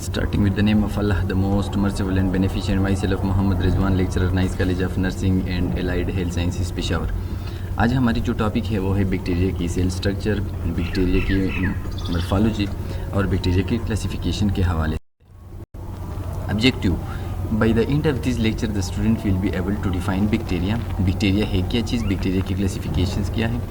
Starting with the name of Allah, the most merciful and beneficent, myself Mohammad Rizwan, lecturer, Nice College of Nursing and Allied Health Sciences, Peshawar. आज हमारी जो topic है वो है bacteria की cell structure, bacteria की morphology और bacteria की क्लासिफिकेशन के हवाले से। Objective: by the end of this lecture the student will be able to define bacteria. Bacteria है क्या चीज़, बैक्टीरिया की क्लासिफिकेशंस क्या है,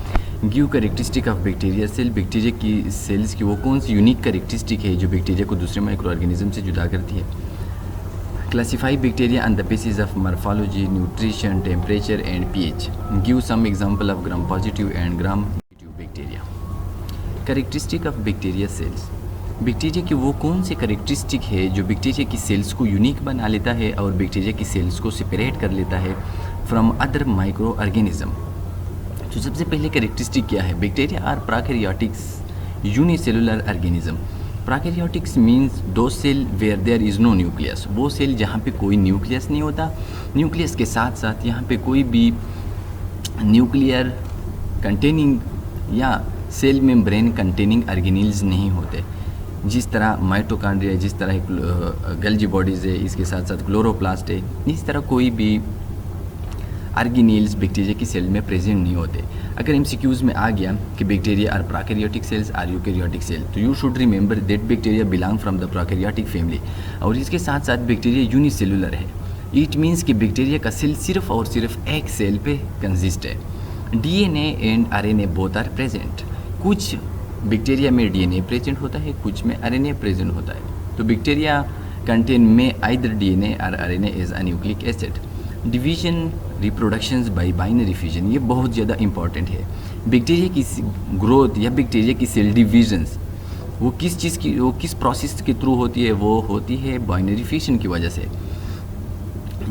give characteristic of bacteria cell, bacteria की सेल्स की वो कौन सी यूनिक करेक्टरिस्टिक है जो बैक्टीरिया को दूसरे माइक्रो ऑर्गेनिज्म से जुदा करती है। Classify bacteria on the basis of morphology, nutrition, temperature and pH. Give some example of gram positive and gram negative bacteria. Characteristic of bacteria cells, bacteria की वो कौन सी करेक्टरिस्टिक है जो बैक्टीरिया की सेल्स को यूनिक बना लेता है और बैक्टीरिया की सेल्स को सेपरेट कर लेता है फ्रॉम अदर माइक्रो ऑर्गेनिज्म। तो सबसे पहले करेक्टरिस्टिक क्या है, bacteria are prokaryotics unicellular organism. Prokaryotics means the cell where there is no nucleus, वो सेल जहाँ पे कोई न्यूक्लियस नहीं होता, न्यूक्लियस के साथ साथ यहाँ पे कोई भी न्यूक्लियर कंटेनिंग या सेल मेम्ब्रेन कंटेनिंग ऑर्गेनील्स नहीं होते। जिस तरह माइटोकॉन्ड्रिया, जिस तरह गल्जी बॉडीज़ है, इसके साथ साथ क्लोरोप्लास्ट है, इस तरह कोई भी ऑर्गेनील्स बैक्टीरिया की सेल में प्रेजेंट नहीं होते। अगर एमसीक्यूज़ में आ गया कि bacteria are prokaryotic cells are eukaryotic cell, तो you should remember that bacteria belong from the prokaryotic family. और इसके साथ साथ बैक्टीरिया यूनिसेलुलर है। इट मीन्स कि बैक्टीरिया का सेल सिर्फ और सिर्फ एक सेल पे कंसिस्ट है। DNA and RNA both are present. कुछ बैक्टीरिया में डीएनए प्रेजेंट होता है, कुछ में आरएनए प्रेजेंट होता है। तो बैक्टीरिया कंटेन में आइदर डीएनए और RNA as a nucleic acid. Division reproductions by binary fusion, ये बहुत ज़्यादा इंपॉर्टेंट है। बैक्टीरिया की ग्रोथ या बैक्टीरिया की सेल डिवीजन्स वो किस चीज़ की, वो किस प्रोसेस के थ्रू होती है, वो होती है बाइनरी फ्यूजन की वजह से।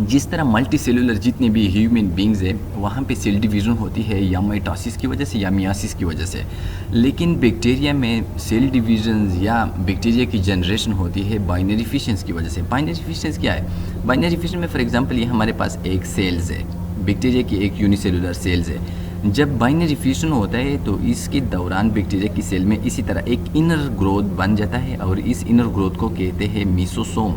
जिस तरह मल्टी सेलुलर जितने भी ह्यूमन बींग्स है वहाँ पे सेल डिवीज़न होती है या माइटोसिस की वजह से या मियासिस की वजह से, लेकिन बैक्टीरिया में सेल डिवीजन्स या बैक्टीरिया की जनरेशन होती है बाइनरी फिशंस की वजह से। बाइनरी फिशंस क्या है, बाइनरी फिशन में फॉर एग्जांपल ये हमारे पास एक सेल्स है, बैक्टीरिया की एक यूनिसेलुलर सेल्स है। जब बाइनरी फिशन होता है तो इसके दौरान बैक्टीरिया की सेल में इसी तरह एक इनर ग्रोथ बन जाता है और इस इनर ग्रोथ को कहते हैं मीसोसोम,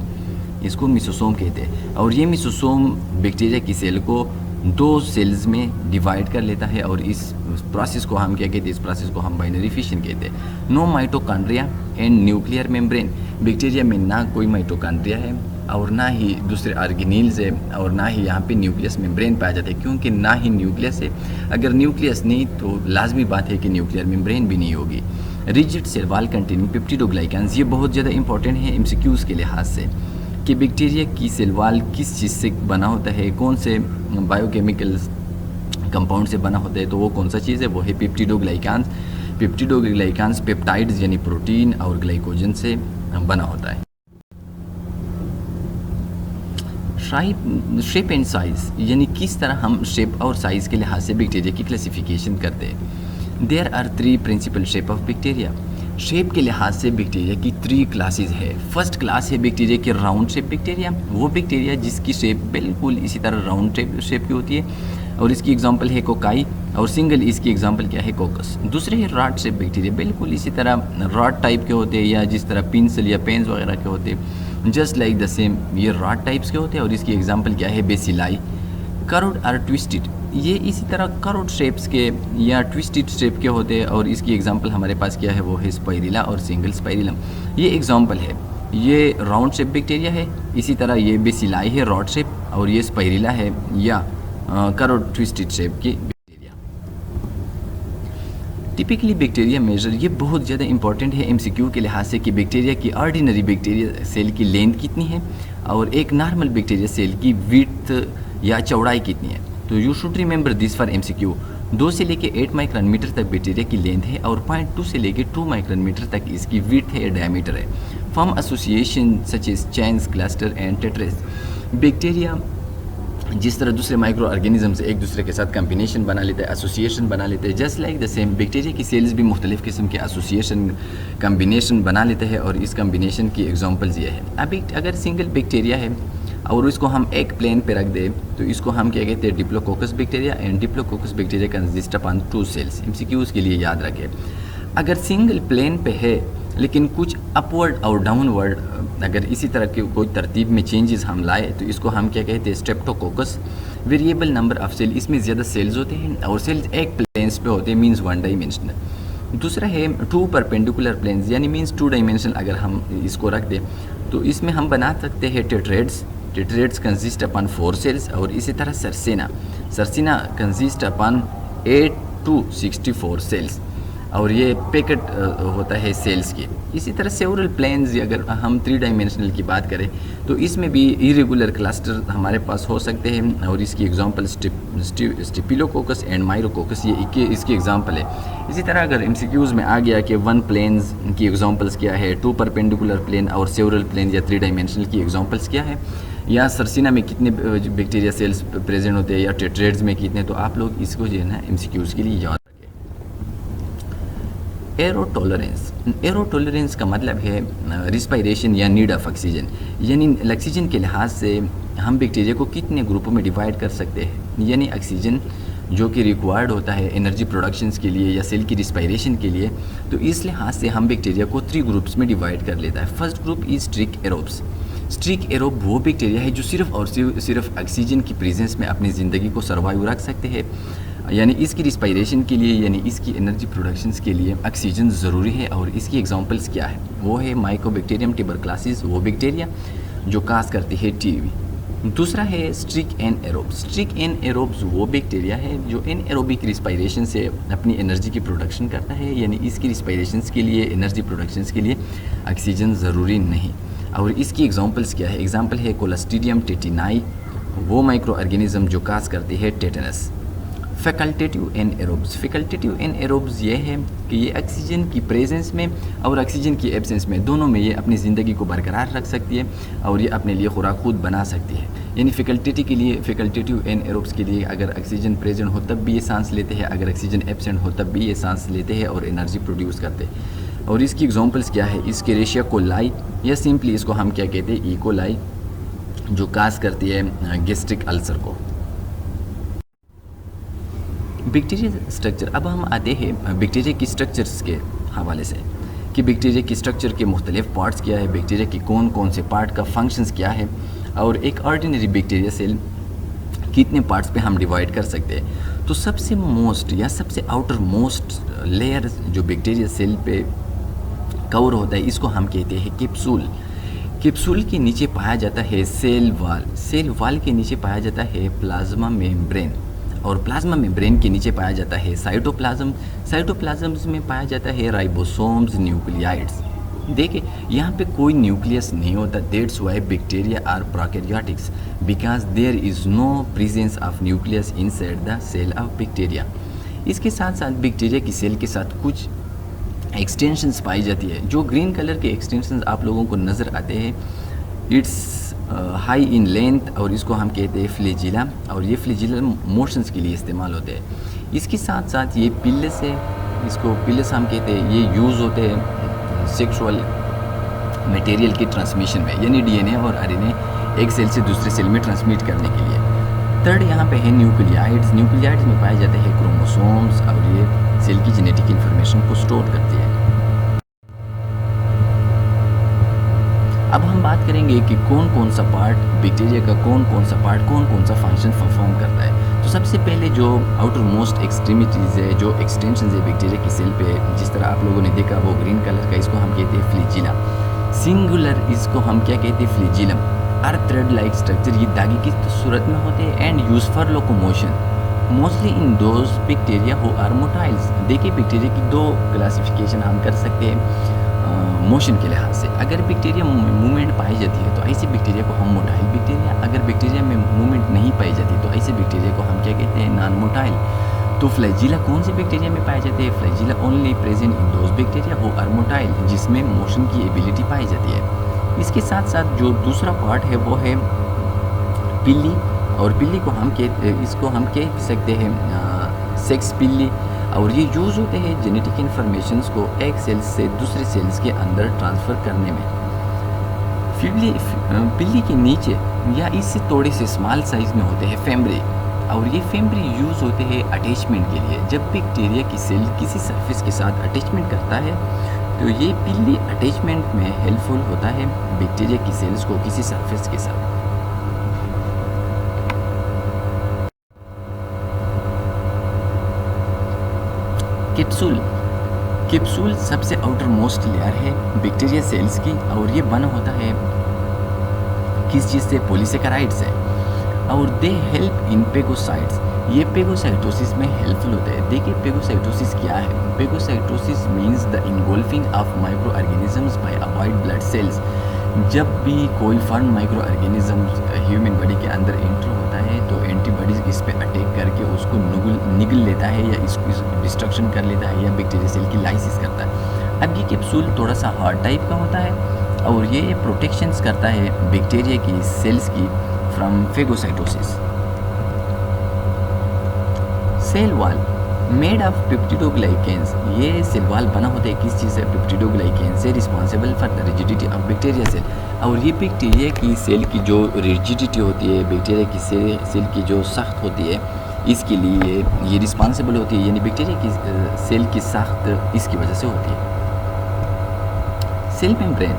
इसको मीसोसोम कहते हैं। और ये मीसोसोम बैक्टीरिया की सेल को दो सेल्स में डिवाइड कर लेता है और इस प्रोसेस को हम क्या कहते हैं, इस प्रोसेस को हम बाइनरी फिशन कहते हैं। No mitochondria and nuclear membrane, bacteria में ना कोई माइटोकॉन्ड्रिया है और ना ही दूसरे ऑर्गेनील्स है और ना ही यहाँ पे न्यूक्लियस मेम्ब्रेन पाया जाता है, क्योंकि ना ही न्यूक्लियस है। अगर न्यूक्लियस नहीं तो लाजमी बात है कि न्यूक्लियर मेम्ब्रेन भी नहीं होगी। रिजिड सेल वॉल कंटेनिंग पेप्टिडोग्लाइकान्स, ये बहुत ज़्यादा इंपॉर्टेंट है एमसीक्यूज़ के लिहाज से कि बैक्टीरिया की सेल वॉल किस चीज़ से बना होता है, कौन से बायोकेमिकल कंपाउंड से बना होता है, तो वो कौन सा चीज़ है, वो है पेप्टिडोग्लाइकान्स। पेप्टिडोग्लाइकान्स पेप्टाइड्स यानी प्रोटीन और ग्लाइकोजन से बना होता है। शेप एंड साइज़, यानी किस तरह हम शेप और साइज़ के लिहाज से बैक्टीरिया की क्लासिफिकेशन करते हैं। There are 3 principal shape of bacteria. Shape के लिहाज से बैक्टीरिया की 3 क्लासेस है। फर्स्ट क्लास है बैक्टीरिया की राउंड शेप बैक्टीरिया, वो बैक्टीरिया जिसकी शेप बिल्कुल इसी तरह राउंड शेप की होती है और इसकी एग्जांपल है कोकाई और सिंगल इसकी एग्जांपल क्या है, कोकस। दूसरे है रॉड शेप बैक्टीरिया, बिल्कुल इसी तरह रॉड टाइप के होते हैं या जिस तरह पेंसिल या पेन्स वगैरह के होते हैं, जस्ट लाइक द सेम ये रॉड टाइप्स के होते हैं और इसकी एग्जांपल क्या है, बेसिलाई। कर्व्ड और ट्विस्टेड, ये इसी तरह कर्व्ड शेप्स के या ट्विस्टेड शेप के होते हैं और इसकी एग्जांपल हमारे पास क्या है, वो है स्पाइरिला और सिंगल स्पाइरिलम। ये एग्जांपल है, ये राउंड शेप बैक्टीरिया है, इसी तरह ये बेसिलाई है रॉड शेप और ये स्पाइरिला है या कर्व्ड ट्विस्टेड शेप की बैक्टीरिया। टिपिकली बैक्टीरिया मेजर, ये बहुत ज़्यादा इंपॉर्टेंट है एमसीक्यू के लिहाज से कि बैक्टीरिया की ऑर्डिनरी बैक्टीरिया सेल की लेंथ कितनी है और एक नॉर्मल बैक्टीरिया सेल की विड्थ या चौड़ाई कितनी है। तो you should remember this for MCQ. 2 से लेके 8 माइक्रोन मीटर तक बैक्टीरिया की लेंथ है और 0.2 से लेके 2 माइक्रोन मीटर तक इसकी विड्थ है या डायमीटर है। Form association such as chains, cluster and tetrads, bacteria जिस तरह दूसरे माइक्रो ऑर्गेनिज्म से एक दूसरे के साथ कम्बिनेशन बना लेते हैं, एसोसिएशन बना लेते हैं, just like the same bacteria की सेल्स भी मुख्तलिफ़ किस्म के एसोसिएशन कम्बिनेशन बना लेते हैं और इस कम्बिनेशन की एग्जांपल्स ये है। अभी अगर सिंगल बैक्टीरिया है और इसको हम एक प्लेन पे रख दें तो इसको हम क्या कहते हैं, diplococcus bacteria. And diplococcus bacteria consist upon 2 cells. MCQs के लिए याद रखें, अगर सिंगल प्लेन पे है लेकिन कुछ अपवर्ड और डाउनवर्ड अगर इसी तरह के कोई तरतीब में चेंजेस हम लाए तो इसको हम क्या कहते हैं, streptococcus. Variable number of cell, इसमें ज़्यादा सेल्स होते हैं और सेल्स एक प्लेन्स पे होते हैं, मींस वन डायमेंशनल। दूसरा है टू परपेंडिकुलर प्लेन्स, यानी मींस टू डायमेंशनल अगर हम इसको रख दें तो इसमें हम बना सकते हैं टेट्रेड्स। टेट्रेड्स कंसिस्ट अपॉन 4 सेल्स। और इसी तरह सरसिना कंसिस्ट अपॉन 8 to 64 सेल्स, और ये पैकेट होता है सेल्स की। इसी तरह सेवरल प्लेन्स, अगर हम 3 डायमेंशनल की बात करें तो इसमें भी इरेगुलर क्लस्टर हमारे पास हो सकते हैं, और इसकी एग्जांपल स्टिपिलोकोकस एंड माइरोकोकस, ये इसकी एग्जांपल है। इसी तरह अगर एमसीक्यूज में आ गया कि 1 प्लेन्स की एग्जांपल्स क्या है, 2 परपेंडिकुलर प्लेन और सेवरल प्लेन या 3 डायमेंशनल की एग्जांपल्स क्या है, या सरसिना में कितने बैक्टीरिया सेल्स प्रेजेंट होते हैं, या टेट्रेड्स में कितने, तो आप लोग इसको जो है ना एमसीक्यूज के लिए याद रखें। एरोटोलरेंस का मतलब है रिस्पायरेशन या नीड ऑफ ऑक्सीजन, यानी ऑक्सीजन के लिहाज से हम बैक्टीरिया को कितने ग्रुपों में डिवाइड कर सकते हैं, यानी ऑक्सीजन जो कि रिक्वायर्ड होता है एनर्जी प्रोडक्शंस के लिए या सेल की रिस्पायरेशन के लिए, तो इस लिहाज से हम बैक्टीरिया को 3 ग्रुप्स में डिवाइड कर लेता है। First group is strict aerobes. Strict aerobe वो बैक्टीरिया है जो सिर्फ और सिर्फ ऑक्सीजन की प्रेजेंस में अपनी ज़िंदगी को सर्वाइव रख सकते हैं, यानी इसकी रिस्पायरेशन के लिए यानी इसकी एनर्जी प्रोडक्शंस के लिए ऑक्सीजन ज़रूरी है। और इसकी एग्जांपल्स क्या है, वो है माइकोबैक्टीरियम ट्यूबरक्लोसिस, वो बैक्टीरिया जो काज करती है टीबी। दूसरा है स्ट्रिक एनएरोब्स। स्ट्रिक एनएरोब्स वो बैक्टीरिया है जो एनएरोबिक रिस्पायरेशन से अपनी एनर्जी की प्रोडक्शन करता है, यानी इसकी रिस्पायरेशंस के लिए एनर्जी प्रोडक्शंस के लिए ऑक्सीजन ज़रूरी नहीं। और इसकी एग्जांपल्स क्या है, एग्जांपल है कोलास्ट्रीडियम टेटिनाई, वो माइक्रो ऑर्गेनिज्म जो काज करती है टेटनस। फैकल्टेटिव एनएरोब्स। फैकल्टेटिव एनएरोब्स ये है कि ये ऑक्सीजन की प्रेजेंस में और ऑक्सीजन की एब्सेंस में दोनों में ये अपनी ज़िंदगी को बरकरार रख सकती है और ये अपने लिए खुराक खुद बना सकती है। यानी फैकल्टेटिव एनएरोब्स के लिए अगर ऑक्सीजन प्रेजेंट हो तब भी ये सांस लेते हैं, अगर ऑक्सीजन एब्सेंट हो तब भी ये सांस लेते हैं और एनर्जी प्रोड्यूस करते हैं। और इसकी एग्जांपल्स क्या है, इसकेरेशिया कोलाई, या सिंपली इसको हम क्या कहते हैं, इकोलाई, जो काज करती है गैस्ट्रिक अल्सर को। Bacteria structure. अब हम आते हैं बैक्टीरिया की स्ट्रक्चर्स के हवाले से कि बैक्टीरिया की स्ट्रक्चर के मुख्तलिफ पार्ट्स क्या है, बैक्टीरिया की कौन कौन से पार्ट का फंक्शंस क्या है, और एक ऑर्डिनरी बैक्टीरिया सेल कितने पार्ट्स पे हम डिवाइड कर सकते हैं। तो सबसे मोस्ट या सबसे आउटर मोस्ट लेयर जो बैक्टीरिया सेल पे कवर होता है इसको हम कहते हैं कैप्सूल। कैप्सूल के नीचे पाया जाता है सेल वाल। सेल वाल के नीचे पाया जाता है प्लाज्मा मेम्ब्रेन, और प्लाज्मा मेम्ब्रेन के नीचे पाया जाता है साइटोप्लाज्म। साइटोप्लाज्म्स में पाया जाता है राइबोसोम्स, न्यूक्लियाइड्स। देखिए यहाँ पे कोई न्यूक्लियस नहीं होता, that's why bacteria are prokaryotics, because there is no presence of nucleus inside the cell of bacteria. इसके साथ साथ बैक्टीरिया की सेल के साथ कुछ एक्सटेंशंस पाई जाती है। जो ग्रीन कलर के एक्सटेंशंस आप लोगों को नज़र आते हैं, इट्स हाई इन लेंथ, और इसको हम कहते हैं फ्लैजिला, और ये फ्लैजिला मोशंस के लिए इस्तेमाल होते हैं। इसके साथ साथ ये पिलस है, इसको पिलस हम कहते हैं, ये यूज़ होते हैं सेक्सुअल मटेरियल की ट्रांसमिशन में, यानी डीएनए और आरएनए एक सेल से दूसरे सेल में ट्रांसमिट करने के लिए। थर्ड यहाँ पे है न्यूक्लियाइड्स। न्यूक्लियाइड्स में पाए जाते हैं क्रोमोसोम्स, और ये सेल की जेनेटिक इन्फॉर्मेशन को स्टोर करती है। अब हम बात करेंगे कि कौन कौन सा पार्ट बैक्टीरिया का कौन कौन सा फंक्शन परफॉर्म करता है। तो सबसे पहले जो आउटर मोस्ट एक्सट्रीमिटीज़ है, जो एक्सटेंशन है बैक्टीरिया की सेल पे, जिस तरह आप लोगों ने देखा वो ग्रीन कलर का, इसको हम कहते हैं फ्लैजिला। सिंगुलर इसको हम क्या कहते हैं, flagellum. Are thread like structure, ये धागे की सूरत में होते हैं, and use for locomotion mostly in those bacteria who are motiles. देखिए बैक्टीरिया की 2 क्लासिफिकेशन हम कर सकते हैं मोशन के लिहाज से। अगर बैक्टीरिया मूवमेंट पाई जाती है तो ऐसे बैक्टीरिया को हम मोटाइल बैक्टीरिया, अगर बैक्टीरिया में मूवमेंट नहीं पाई जाती तो ऐसे बैक्टीरिया को हम क्या कहते हैं, नॉन मोटाइल। तो फ्लैजिला कौन से बैक्टीरिया में पाए जाते हैं, flagella only present in those bacteria who are motile, जिसमें मोशन की एबिलिटी पाई जाती है। इसके साथ साथ जो दूसरा पार्ट है वो है पिल्ली, और पिल्ली को हम इसको हम कह सकते हैं सेक्स पिल्ली, और ये यूज़ होते हैं जेनेटिक इन्फॉर्मेशंस को एक सेल से दूसरे सेल्स के अंदर ट्रांसफ़र करने में। पिल्ली के नीचे या इससे थोड़े से स्मॉल साइज़ में होते हैं फेम्ब्री, और ये फेम्ब्री यूज़ होते हैं अटैचमेंट के लिए। जब बैक्टीरिया की सेल किसी सरफेस के साथ अटैचमेंट करता है तो ये पिल्ली अटैचमेंट में हेल्पफुल होता है बैक्टीरिया की सेल्स को किसी सरफेस के साथ। कैप्सूल। कैप्सूल सबसे आउटर मोस्ट लेयर है बैक्टीरिया सेल्स की, और ये बना होता है किस चीज़ से? पॉलीसेकेराइड से। और दे हेल्प इन पेगोसाइट्स, ये पेगोसाइटोसिस में हेल्पफुल होते हैं। देखिए पेगोसाइटोसिस क्या है? Phagocytosis means the engulfing of micro organisms by a white blood cells. जब भी कोई foreign micro organism human body के अंदर एंटर होता है तो एंटीबॉडीज इस पे अटैक करके उसको निगल लेता है या इसको डिस्ट्रक्शन कर लेता है या बैक्टीरिया सेल की लाइसिस करता है। अब ये कैप्सूल थोड़ा सा हार्ड टाइप का होता है और ये प्रोटेक्शंस करता है बैक्टीरिया की सेल्स की from phagocytosis. Cell wall made of peptidoglycans, ये सेल वॉल बना होता है किस चीज़ से? पेप्टिडोग्लाइकेन से, responsible for the rigidity of bacteria cell. और ये बैक्टीरिया की सेल की जो रिजिडिटी होती है, बैक्टीरिया की सेल की जो सख्त होती है, इसके लिए ये रिस्पॉन्सिबल होती है, यानी बैक्टीरिया की सेल की सख्त इसकी वजह से होती है। Cell membrane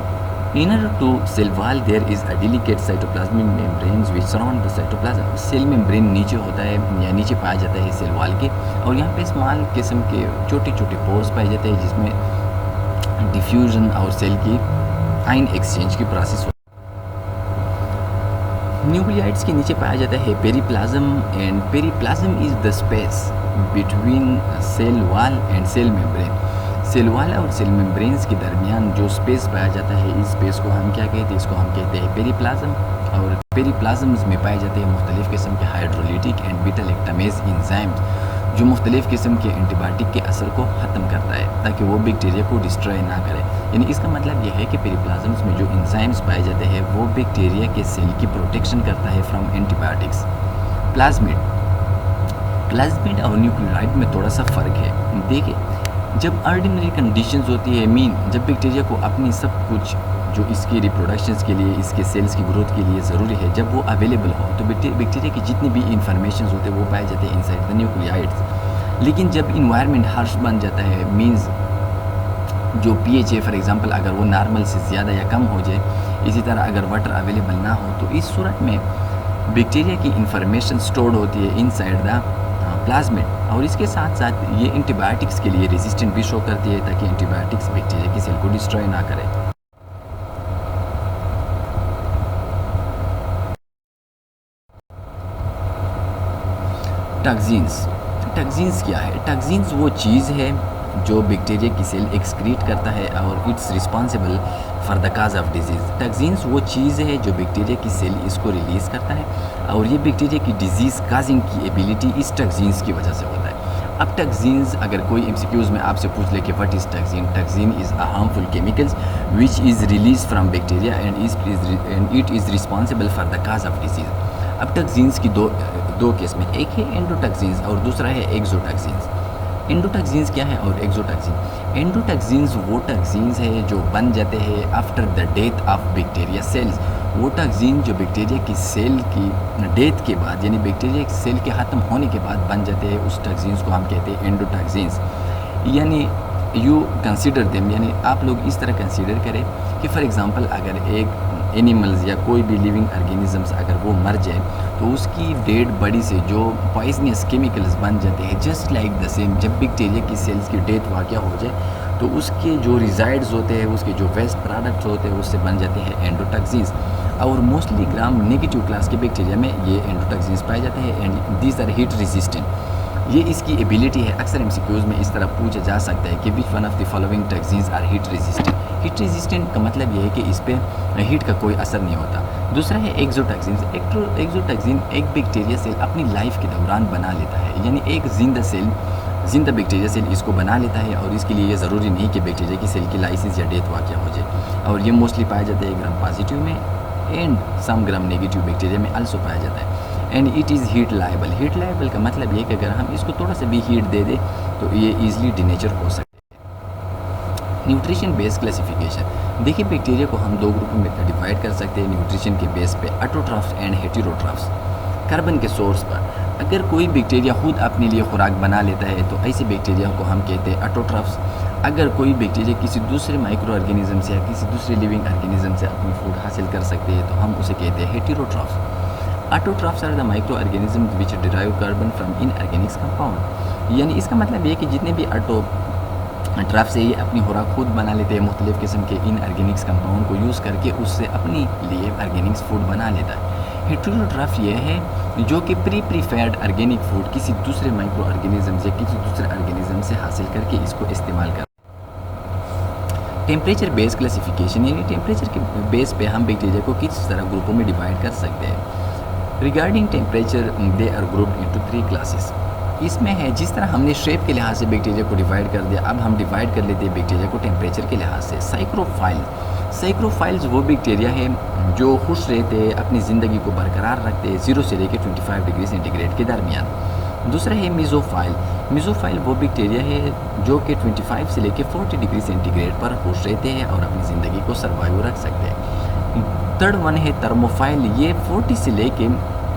Inner to cell wall there is a delicate cytoplasmic membranes which surround the cytoplasm। Cell membrane नीचे होता है या नीचे पाया जाता है सेल वॉल के, और यहाँ पे स्मॉल किस्म के छोटे छोटे पोर्स पाए जाते हैं जिसमें डिफ्यूजन और सेल की आयन एक्सचेंज की प्रोसेस होती है। न्यूक्लियाइड्स के नीचे पाया जाता है periplasm, and periplasm is the space between cell wall and cell membrane. Cell wall और सेल मेम्ब्रेन्स के दरमियान जो स्पेस पाया जाता है, इस स्पेस को हम क्या कहते हैं? इसको हम कहते हैं पेरिप्लाज्म। और पेरिप्लाज्म्स में पाए जाते हैं मुख्तलिफ़ किस्म के hydrolytic and beta lactamase enzymes जो मुख्तलिफ़ किस्म के एंटीबायोटिक के असर को ख़त्म करता है ताकि वो बैक्टीरिया को डिस्ट्रॉय ना करे। यानी इसका मतलब यह है कि पेरिप्लाज्म्स में जो इंजाइम्स पाए जाते हैं वो बैक्टीरिया के सेल की प्रोटेक्शन करता है फ्रॉम एंटीबायोटिक्स। प्लाज्मिड और न्यूक्लियोटाइड में थोड़ा सा फ़र्क है। देखिए जब ऑर्डिनरी कंडीशंस होती है, जब बैक्टीरिया को अपनी सब कुछ जो इसकी रिप्रोडक्शंस के लिए, इसके सेल्स की ग्रोथ के लिए ज़रूरी है, जब वो अवेलेबल हो तो बैक्टीरिया की जितनी भी इंफॉर्मेशन होते हैं वो पाए जाते हैं इनसाइड द न्यूक्लियाइड्स। लेकिन जब इन्वायरमेंट हार्श बन जाता है, मीन्स जो पीएच है फॉर एग्जांपल अगर वो नॉर्मल से ज़्यादा या कम हो जाए, इसी तरह अगर वाटर अवेलेबल ना हो, तो इस सूरत में बैक्टीरिया की इंफॉर्मेशन स्टोर्ड होती है इनसाइड द प्लाज्मिड, और इसके साथ साथ ये एंटीबायोटिक्स के लिए रेजिस्टेंट भी शो करती है ताकि एंटीबायोटिक्स बैक्टीरिया की सेल को डिस्ट्रॉय ना करे। टॉक्सिन्स क्या है? टॉक्सिन्स वो चीज़ है जो बैक्टीरिया की सेल एक्सक्रीट करता है और it's responsible for the cause of disease. Toxins वो चीज़ है जो बैक्टीरिया की सेल इसको रिलीज़ करता है, और ये बैक्टीरिया की डिजीज़ काजिंग की एबिलिटी इस टॉक्सिन्स की वजह से होता है। अब टॉक्सिन्स अगर कोई एमसीक्यूज़ में आपसे पूछ ले कि what is toxin? Toxin is a harmful chemicals which is release from bacteria and it is responsible for the cause of disease. अब टॉक्सिन्स की दो किस्में, एक है एंडोटॉक्सिन्स और दूसरा है एक्सोटॉक्सिन्स। एंडोटॉक्सिन्स क्या है और एक्सोटॉक्सिन? एंडोटॉक्सिन्स वो टॉक्सिन्स है जो बन जाते हैं after the death of bacteria cells. वो टॉक्सिन जो बैक्टीरिया की सेल की डेथ के बाद, यानी बैक्टीरिया की सेल के ख़त्म होने के बाद बन जाते हैं, उस टॉक्सिन्स को हम कहते हैं एंडोटॉक्सिन्स। यानी यू कंसिडर देम, यानी आप लोग इस तरह कंसिडर करें कि फॉर एग्ज़ाम्पल अगर एक एनिमल्स या कोई भी लिविंग ऑर्गेनिजम्स अगर वो मर जाए तो उसकी डेड बॉडी से जो पॉइजनस केमिकल्स बन जाते हैं, जस्ट लाइक द सेम जब बैक्टीरिया की सेल्स की डेथ वाक़या हो जाए तो उसके जो रिजाइड्स होते हैं, उसके जो वेस्ट प्रोडक्ट्स होते हैं, उससे बन जाते हैं एंडोटॉक्सिन्स। और मोस्टली ग्राम नेगेटिव क्लास के बैक्टीरिया में ये एंडोटॉक्सिन्स पाए जाते हैं and these are heat resistant. ये इसकी एबिलिटी है। अक्सर एमसीक्यूज़ में इस तरह पूछा जा सकता है कि which one of the following toxins are heat resistant. Heat resistant का मतलब ये है कि इस पर हीट का कोई असर नहीं होता। दूसरा है एक्सोटॉक्सिन्स। एक्सोटॉक्सिन एक बैक्टीरिया सेल अपनी लाइफ के दौरान बना लेता है, यानी एक जिंदा बैक्टीरिया सेल इसको बना लेता है, और इसके लिए ये ज़रूरी नहीं कि बैक्टीरिया की सेल की लाइसिस या डेथ वाक़या हो जाए। और ये मोस्टली पाया जाता है ग्राम पॉजिटिव में and some gram negative bacteria में आल्सो पाया जाता है। And it is heat labile. Heat labile का मतलब ये कि अगर हम इसको थोड़ा सा भी हीट दे दें तो ये ईजिली डिनेचर हो सकता है। Nutrition based classification. देखिए बैक्टीरिया को हम दो ग्रुप में डिवाइड कर सकते हैं न्यूट्रिशन के बेस पे, ऑटोट्रॉफ्स एंड हेटेरोट्रॉफ्स। कार्बन के सोर्स पर अगर कोई बैक्टीरिया खुद अपने लिए खुराक बना लेता है तो ऐसे बैक्टीरिया को हम कहते हैं ऑटोट्रॉफ्स। अगर कोई बैक्टीरिया किसी दूसरे माइक्रो ऑर्गेनिज्म से या किसी दूसरे लिविंग ऑर्गेनिज्म से अपनी फूड हासिल कर सकते हैं तो हम उसे कहते हैं heterotroph. Autotrophs are the micro organism which derive carbon from inorganic compound. यानी इसका मतलब ये है कि जितने भी ऑटोट्रॉफ से ये अपनी खुराक खुद बना लेते हैं, मुख्तलिफ़ किस्म के इनऑर्गेनिक्स कंपाउंड को यूज़ करके उससे अपने लिए ऑर्गेनिक्स फूड बना लेता है। हेटेरोट्रॉफ ये है जो कि प्रीफेयर्ड ऑर्गेनिक फूड किसी दूसरे माइक्रो ऑर्गेनिज्म से किसी दूसरे ऑर्गेनिज्म से हासिल करके इसको इस्तेमाल कर। टेम्परेचर बेस्ड क्लासिफिकेशन, यानी टेम्परेचर के बेस पे हम बैक्टीरिया को किस तरह ग्रुपों में डिवाइड कर सकते हैं। Regarding temperature they are grouped into 3 classes. इसमें है जिस तरह हमने शेप के लिहाज से बैक्टीरिया को डिवाइड कर दिया, अब हम डिवाइड कर लेते हैं बैक्टीरिया को टेम्परेचर के लिहाज से। साइक्रोफाइल्स वो बैक्टीरिया है जो खुश रहते हैं, अपनी ज़िंदगी को बरकरार रखते हैं 0 से लेकर 25 डिग्री सेंटीग्रेड के दरमियान। दूसरा है मीज़ोफाइल वो बैक्टीरिया है जो कि 25 से लेकर 40 डिग्री सेंटीग्रेड पर खुश रहते हैं और अपनी ज़िंदगी को सर्वाइव रख सकते हैं। थर्ड वन है थर्मोफाइल, ये 40 से लेकर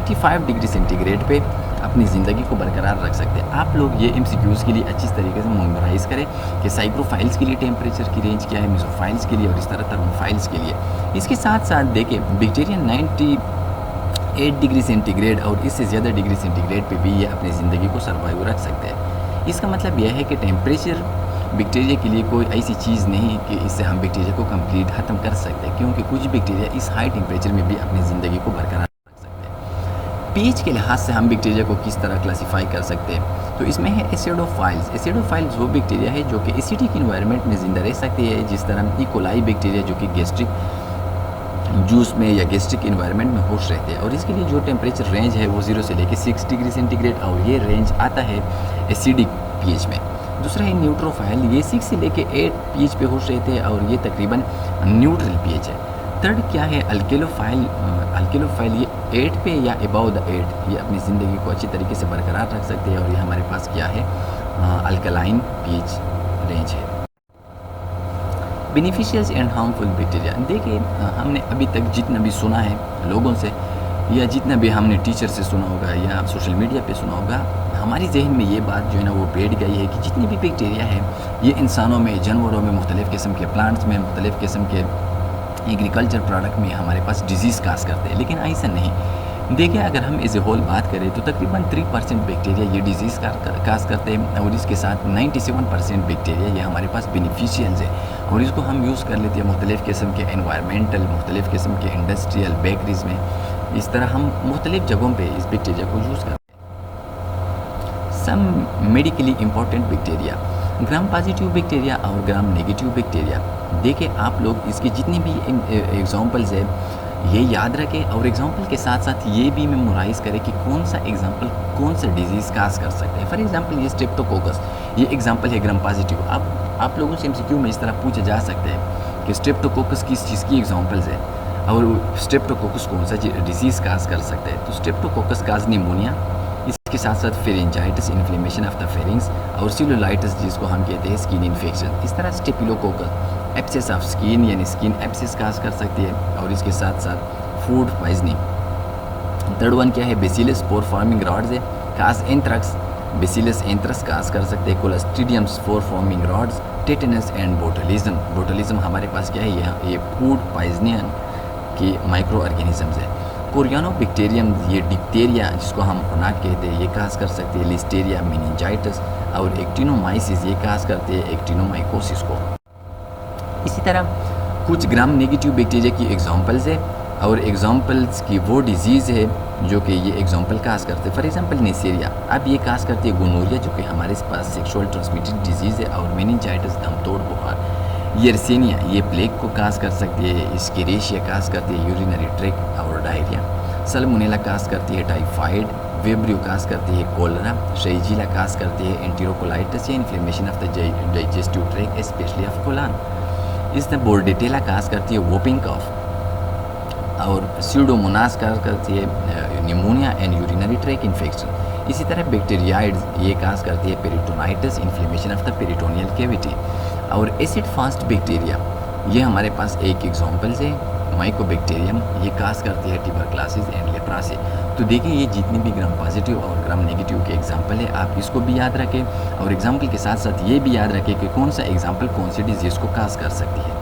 85 डिग्री सेंटीग्रेड पे अपनी ज़िंदगी को बरकरार रख सकते हैं। आप लोग ये MCQs के लिए अच्छी तरीके से मेमोराइज़ करें कि साइक्रोफाइल्स के लिए टेम्परेचर की रेंज क्या है, मीज़ोफाइल्स के लिए और इस तरह थर्मोफाइल्स के लिए। इसके साथ साथ देखिए बैक्टीरिया 98 डिग्री सेंटीग्रेड और इससे ज़्यादा डिग्री सेंटीग्रेड पे भी ये अपनी ज़िंदगी को सर्वाइव रख सकते हैं। इसका मतलब यह है कि टेम्परेचर बैक्टीरिया के लिए कोई ऐसी चीज़ नहीं कि इससे हम बैक्टीरिया को कंप्लीट ख़त्म कर सकते हैं, क्योंकि कुछ बैक्टीरिया इस हाई टेम्परेचर में भी अपनी ज़िंदगी को बरकरार रख सकते हैं। pH के लिहाज से हम बैक्टीरिया को किस तरह क्लासीफाई कर सकते हैं, तो इसमें है एसिडोफाइल्स वो बैक्टीरिया है जो कि एसिडिक इन्वायरमेंट में ज़िंदा रह सकती है, जिस तरह ई कोलाई बैक्टीरिया जो कि गैस्ट्रिक जूस में या गैस्ट्रिक इन्वायरमेंट में खुश रहते हैं। और इसके लिए जो टेम्परेचर रेंज है वो 0 से लेकर 6 डिग्री सेंटीग्रेड और ये रेंज आता है एसिडिक pH में। दूसरा है न्यूट्रोफाइल, ये 6 से लेकर 8 pH पे खुश रहते हैं और ये तकरीबन न्यूट्रल pH है। थर्ड क्या है अल्केलोफाइल, ये 8 पे या अबाउ द 8 ये अपनी ज़िंदगी को अच्छी तरीके से बरकरार रख सकते हैं और ये हमारे पास क्या है अल्कलाइन pH रेंज है। बेनिफिशियल्स एंड हार्मफुल बैक्टीरिया, देखिए हमने अभी तक जितना भी सुना है लोगों से या जितना भी हमने टीचर से सुना होगा या सोशल मीडिया पे सुना होगा, हमारी जहन में ये बात जो है ना वो बैठ गई है कि जितनी भी बैक्टीरिया है ये इंसानों में, जानवरों में, मुख्तलिफ़ किस्म के प्लांट्स में, मुख्तलिफ़ किस्म के एग्रीकल्चर प्रोडक्ट में हमारे पास डिजीज़ काज करते हैं। लेकिन ऐसा नहीं, देखिए अगर हम एज ए होल बात करें तो तकरीबन 3% बैक्टीरिया ये डिजीज़ काज करते हैं और इसके साथ 97% बैक्टीरिया ये हमारे पास बेनिफिशियल्स है और इसको हम यूज़ कर लेते हैं मुख्तलिफ़ किस्म के एनवायरमेंटल, मुख्तलिफ़ किस्म के इंडस्ट्रियल, बेकरीज़ में। इस तरह हम मुख्तलिफ़ जगहों पे इस बैक्टीरिया को यूज़ करते हैं। Some medically important bacteria, gram positive bacteria और ग्राम नेगेटिव बैक्टीरिया। देखिए आप लोग इसके जितनी भी एग्जांपल्स है ये याद रखें और एग्जांपल के साथ साथ ये भी मेमोराइज़ करें कि कौन सा एग्जांपल कौन सा डिजीज़ काज कर सकते हैं। फॉर एग्जांपल ये स्ट्रेप्टोकोकस, ये एग्जांपल है ग्राम पॉजिटिव। अब आप लोगों से MCQ में इस तरह पूछे जा सकते हैं कि स्ट्रेप्टोकोकस किस चीज़ की एग्जांपल्स है और स्ट्रेप्टोकोकस कौन सा डिजीज़ काज कर सकते हैं। तो स्ट्रेप्टोकोकस काज निमोनिया, इसके साथ साथ pharyngitis, inflammation of the pharynx और सेलुलाइटिस जिसको हम कहते हैं स्किन इन्फेक्शन। इस तरह स्टेफिलोकोकस एब्सेस ऑफ स्किन यानी स्किन एब्सेस काज कर सकती है और इसके साथ साथ फूड पॉइजनिंग। थर्ड वन क्या है बेसिलस स्पोर फॉर्मिंग रॉड्स है, cause anthrax, bacillus anthracis cause कर सकते हैं, clostridium spore forming rods, tetanus and botulism हमारे पास क्या है ये फूड पॉइजनिंग की माइक्रो ऑर्गेनिजम्स है। कोरियानोबैक्टीरियम ये डिप्थीरिया जिसको हम खुनाक कहते हैं ये काज कर सकती है, लिस्टेरिया, मेनिंजाइटिस और एक्टिनोमाइसिस ये काज करते हैं एक्टिनोमाइकोसिस को। इसी तरह कुछ ग्राम नेगेटिव बैक्टीरिया की एग्जांपल्स है और एग्जांपल्स की वो डिजीज़ है जो कि ये एग्जांपल काज करते हैं। फॉर एग्जांपल नेसेरिया, अब ये काज करती है गोनोरिया जो कि हमारे पास सेक्सुअल ट्रांसमिटेड डिजीज़ है और मेनिंजाइटिस दम तोड़ बुखार। यर्सेनिया ये प्लेग को काज कर सकती है, स्केरेशिया काज करती है यूरिनरी ट्रैक्ट और डायरिया। सल्मोनेला काज करती है टाइफाइड, वेब्रियो काज करती है कोलरा, शेजिला काज करती है एंटेरोकोलाइटिस या inflammation of the digestive tract specially of Kolhan. इस तरह बोर्डेटेला काज करती है वोपिंग कफ और स्यूडोमोनास काज करती है pneumonia and urinary tract infection. इसी तरह बैक्टीरियाइड्स ये काज करती है peritonitis, inflammation of the peritoneal cavity. और एसिड फास्ट बैक्टीरिया ये हमारे पास एक एग्जांपल है माइकोबैक्टीरियम, ये काज करती है ट्यूबरक्लोसिस एंड लेप्रासी। तो देखिए ये जितनी भी ग्राम पॉजिटिव और ग्राम नेगेटिव के एग्जाम्पल है, आप इसको भी याद रखें और एग्जाम्पल के साथ साथ ये भी याद रखें कि कौन सा एग्जाम्पल कौन सी डिजीज़ को काज कर सकती है।